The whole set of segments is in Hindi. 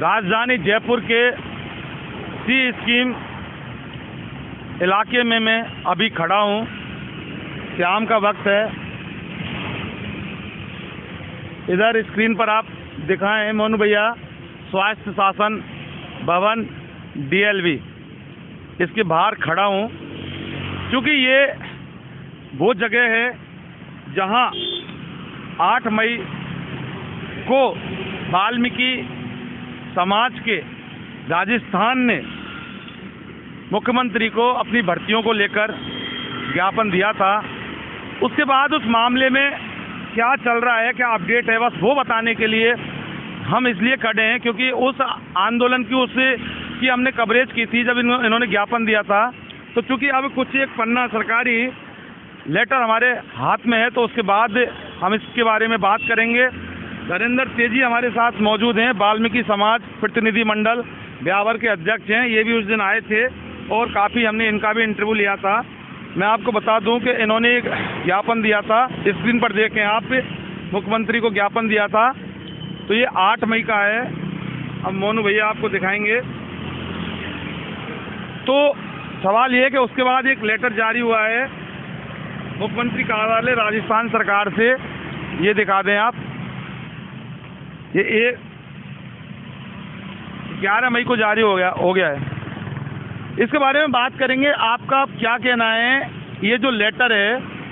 राजधानी जयपुर के सी स्कीम इलाके में मैं अभी खड़ा हूँ। शाम का वक्त है। इधर स्क्रीन पर आप दिखाएं मोनू भैया, स्वास्थ्य शासन भवन DLV, इसके बाहर खड़ा हूँ क्योंकि ये वो जगह है जहाँ 8 मई को वाल्मीकि समाज के राजस्थान ने मुख्यमंत्री को अपनी भर्तियों को लेकर ज्ञापन दिया था। उसके बाद उस मामले में क्या चल रहा है, क्या अपडेट है, बस वो बताने के लिए हम इसलिए खड़े हैं क्योंकि उस आंदोलन की हमने कवरेज की थी जब इन्होंने ज्ञापन दिया था। तो चूंकि अब कुछ एक पन्ना सरकारी लेटर हमारे हाथ में है तो उसके बाद हम इसके बारे में बात करेंगे। धर्मेंद्र तेजी हमारे साथ मौजूद हैं, वाल्मीकि समाज प्रतिनिधि मंडल ब्यावर के अध्यक्ष हैं। ये भी उस दिन आए थे और काफ़ी हमने इनका भी इंटरव्यू लिया था। मैं आपको बता दूं कि इन्होंने एक ज्ञापन दिया था, स्क्रीन पर देखें आप, मुख्यमंत्री को ज्ञापन दिया था। तो ये 8 मई का है। अब मोनू भैया आपको दिखाएंगे। तो सवाल ये है कि उसके बाद एक लेटर जारी हुआ है मुख्यमंत्री कार्यालय राजस्थान सरकार से, ये दिखा दें आप। ये 11 मई को जारी हो गया है। इसके बारे में बात करेंगे। आपका क्या कहना है, ये जो लेटर है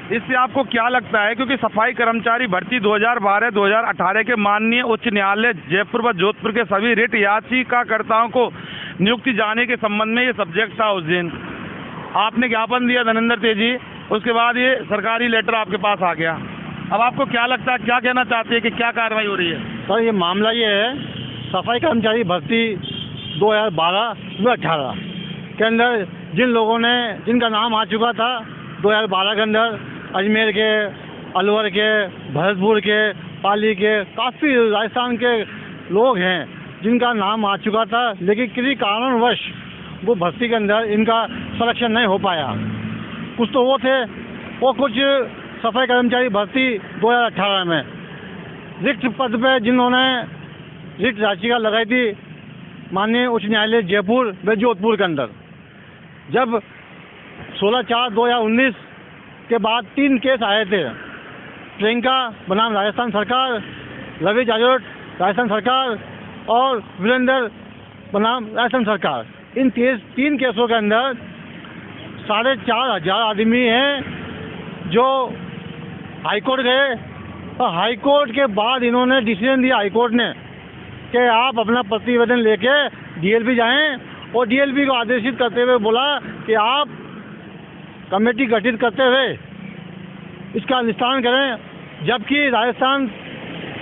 इससे आपको क्या लगता है? क्योंकि सफाई कर्मचारी भर्ती 2012-2018 के माननीय उच्च न्यायालय जयपुर व जोधपुर के सभी रिट याचिकाकर्ताओं को नियुक्ति जाने के संबंध में ये सब्जेक्ट था। उस दिन आपने ज्ञापन दिया धर्मेंद्र तेजी, उसके बाद ये सरकारी लेटर आपके पास आ गया। अब आपको क्या लगता है, क्या कहना चाहते हैं कि क्या कार्रवाई हो रही है? सर, ये मामला ये है, सफाई कर्मचारी भर्ती 2012-18 के अंदर जिन लोगों ने, जिनका नाम आ चुका था 2012 के अंदर, अजमेर के, अलवर के, भरतपुर के, पाली के, काफ़ी राजस्थान के लोग हैं जिनका नाम आ चुका था, लेकिन किसी कारणवश वो भर्ती के अंदर इनका सिलेक्शन नहीं हो पाया। कुछ तो वो थे और कुछ सफाई कर्मचारी भर्ती 2018 में रिक्त पद पे जिन्होंने रिक्त याचिका लगाई थी माननीय उच्च न्यायालय जयपुर व जोधपुर के अंदर। जब 16/4/2019 के बाद 3 केस आए थे, प्रियंका बनाम राजस्थान सरकार, रवि जाजोट राजस्थान सरकार और वीरेंद्र बनाम राजस्थान सरकार, इन 3 केसों के अंदर 4,500 आदमी हैं जो हाईकोर्ट गए और हाईकोर्ट के बाद इन्होंने डिसीजन दिया, हाईकोर्ट ने, कि आप अपना प्रतिवेदन लेके DLV जाएं और DLV को आदेशित करते हुए बोला कि आप कमेटी गठित करते हुए इसका निस्तारण करें। जबकि राजस्थान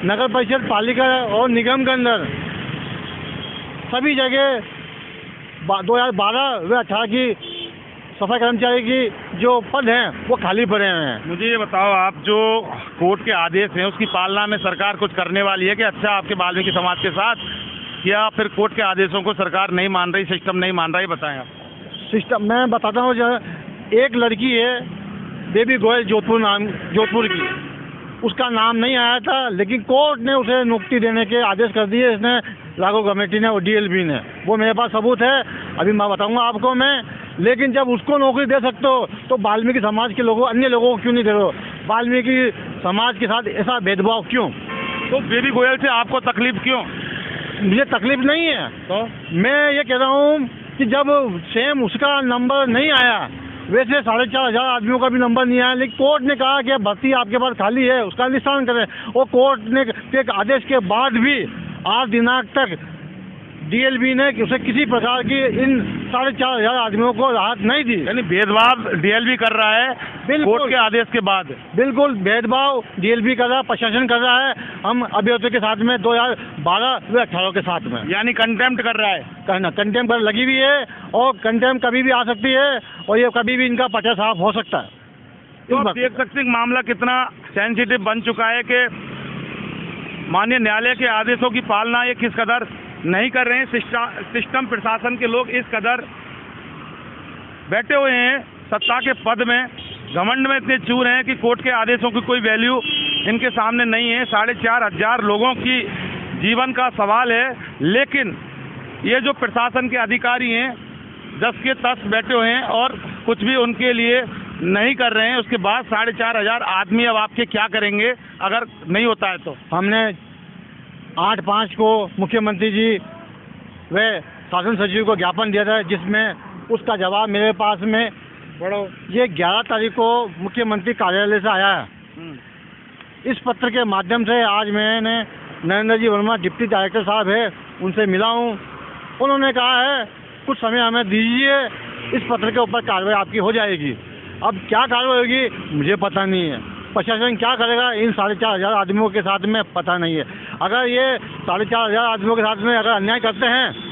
नगर परिषद, पालिका और निगम के अंदर सभी जगह 2012 व 18 की सफाई कर्मचारी की जो पद हैं वो खाली पड़े हुए हैं। मुझे ये बताओ, आप जो कोर्ट के आदेश हैं उसकी पालना में सरकार कुछ करने वाली है कि अच्छा आपके वाल्मीकि समाज के साथ, या फिर कोर्ट के आदेशों को सरकार नहीं मान रही, सिस्टम नहीं मान रहा है? बताएं आप। सिस्टम मैं बताता हूँ। एक लड़की है बेबी गोयल, जोधपुर की, उसका नाम नहीं आया था, लेकिन कोर्ट ने उसे नियुक्ति देने के आदेश कर दिए, इसने लागू कमेटी ने और DLV ने। वो मेरे पास सबूत है, अभी मैं बताऊंगा आपको मैं। लेकिन जब उसको नौकरी दे सकते हो तो वाल्मीकि समाज के लोगों, अन्य लोगों को क्यों नहीं दे रहे हो? वाल्मीकि समाज के साथ ऐसा भेदभाव क्यों? तो बेबी गोयल से आपको तकलीफ क्यों? मुझे तकलीफ नहीं है, तो मैं ये कह रहा हूँ कि जब सेम उसका नंबर नहीं आया, वैसे 4,500 आदमियों का भी नंबर नहीं आया, लेकिन कोर्ट ने कहा कि भर्ती आपके पास खाली है, उसका निस्तारण करें। और कोर्ट ने के आदेश के बाद भी 8 दिनांक तक DLV ने उसे किसी प्रकार की इन 4,500 आदमियों को राहत नहीं दी। यानी भेदभाव DLV कर रहा है कोर्ट के आदेश के बाद? बिल्कुल भेदभाव DLV कर रहा है, प्रशासन कर रहा है, हम अभ्यर्थियों के साथ में 2012 व 18 के साथ में। यानी कंटेम्प्ट कर रहा है? कहना कंटेम्प्ट कर लगी हुई है और कंटेम्प्ट कभी भी आ सकती है और ये कभी भी इनका पटा साफ हो सकता है। तो आप देख सकते हैं मामला कितना सेंसिटिव बन चुका है कि माननीय न्यायालय के आदेशों की पालना ये किस कदर नहीं कर रहे हैं। सिस्टम प्रशासन के लोग इस कदर बैठे हुए हैं सत्ता के पद में, घमंड में इतने चूर हैं कि कोर्ट के आदेशों की कोई वैल्यू इनके सामने नहीं है। 4,500 लोगों की जीवन का सवाल है। लेकिन ये जो प्रशासन के अधिकारी हैं 10 के 10 बैठे हुए हैं और कुछ भी उनके लिए नहीं कर रहे हैं। उसके बाद 4,500 आदमी अब आपके क्या करेंगे अगर नहीं होता है तो? हमने 8/5 को मुख्यमंत्री जी व शासन सचिव को ज्ञापन दिया था, जिसमें उसका जवाब मेरे पास में ये 11 तारीख को मुख्यमंत्री कार्यालय से आया है। इस पत्र के माध्यम से आज मैंने नरेंद्र जी वर्मा डिप्टी डायरेक्टर साहब है उनसे मिला हूँ। उन्होंने कहा है कुछ समय हमें दीजिए, इस पत्र के ऊपर कार्रवाई आपकी हो जाएगी। अब क्या कार्रवाई होगी मुझे पता नहीं है, प्रशासन क्या करेगा इन 4,500 आदमियों के साथ में पता नहीं है। अगर ये 4,500 आदमियों के साथ में अगर अन्याय करते हैं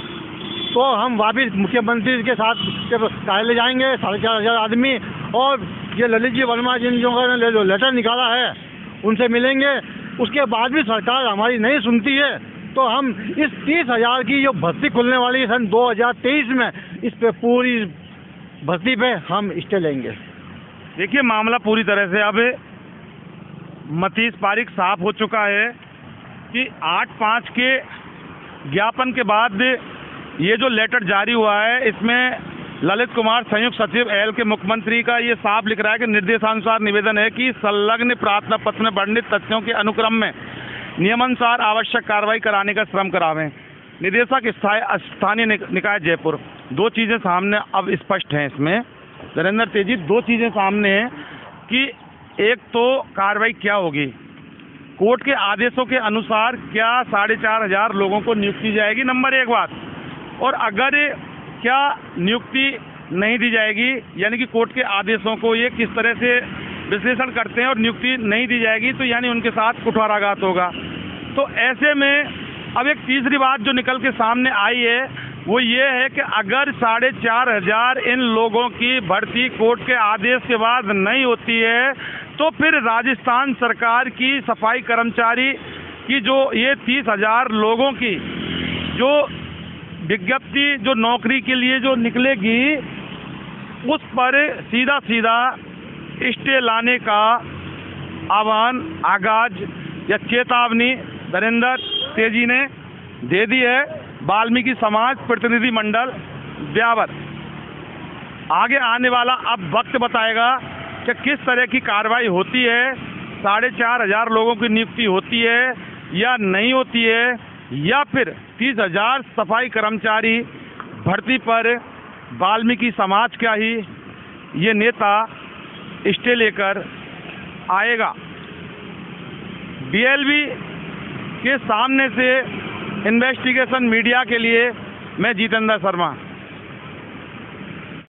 तो हम वापिस मुख्यमंत्री के साथ कार्यालय जाएंगे, 4,500 आदमी, और ये ललित जी वर्मा जिन लोगों ने लेटर निकाला है उनसे मिलेंगे। उसके बाद भी सरकार हमारी नहीं सुनती है तो हम इस 30,000 की जो भर्ती खुलने वाली है सन 2023 में, इस पे पूरी भर्ती पे हम स्टे लेंगे। देखिए, मामला पूरी तरह से अब मतीस पारिक साफ हो चुका है कि 8/5 के ज्ञापन के बाद ये जो लेटर जारी हुआ है इसमें ललित कुमार संयुक्त सचिव एल के मुख्यमंत्री का ये साफ लिख रहा है कि निर्देशानुसार निवेदन है कि संलग्न प्रार्थना पत्र में वर्णित तथ्यों के अनुक्रम में नियमानुसार आवश्यक कार्रवाई कराने का श्रम करावें। निदेशक स्थानीय निकाय जयपुर। दो चीज़ें सामने अब स्पष्ट हैं इसमें नरेंद्र तेजी, दो चीज़ें सामने हैं कि एक तो कार्रवाई क्या होगी, कोर्ट के आदेशों के अनुसार क्या 4,500 लोगों को नियुक्ति जाएगी, नंबर एक बात। और अगर क्या नियुक्ति नहीं दी जाएगी, यानी कि कोर्ट के आदेशों को ये किस तरह से विश्लेषण करते हैं और नियुक्ति नहीं दी जाएगी तो यानी उनके साथ कुठाराघात होगा। तो ऐसे में अब एक तीसरी बात जो निकल के सामने आई है वो ये है कि अगर 4,500 इन लोगों की भर्ती कोर्ट के आदेश के बाद नहीं होती है तो फिर राजस्थान सरकार की सफाई कर्मचारी की जो ये 30,000 लोगों की जो विज्ञप्ति जो नौकरी के लिए जो निकलेगी उस पर सीधा सीधा स्टे लाने का आह्वान, आगाज या चेतावनी नरेंद्र तेजी ने दे दी है। वाल्मीकि समाज प्रतिनिधि मंडल ब्यावर। आगे आने वाला अब वक्त बताएगा कि किस तरह की कार्रवाई होती है, 4,500 लोगों की नियुक्ति होती है या नहीं होती है, या फिर 30,000 सफाई कर्मचारी भर्ती पर वाल्मीकि समाज का ही ये नेता स्टे लेकर आएगा। DLV के सामने से इन्वेस्टिगेशन मीडिया के लिए मैं जितेंद्र शर्मा।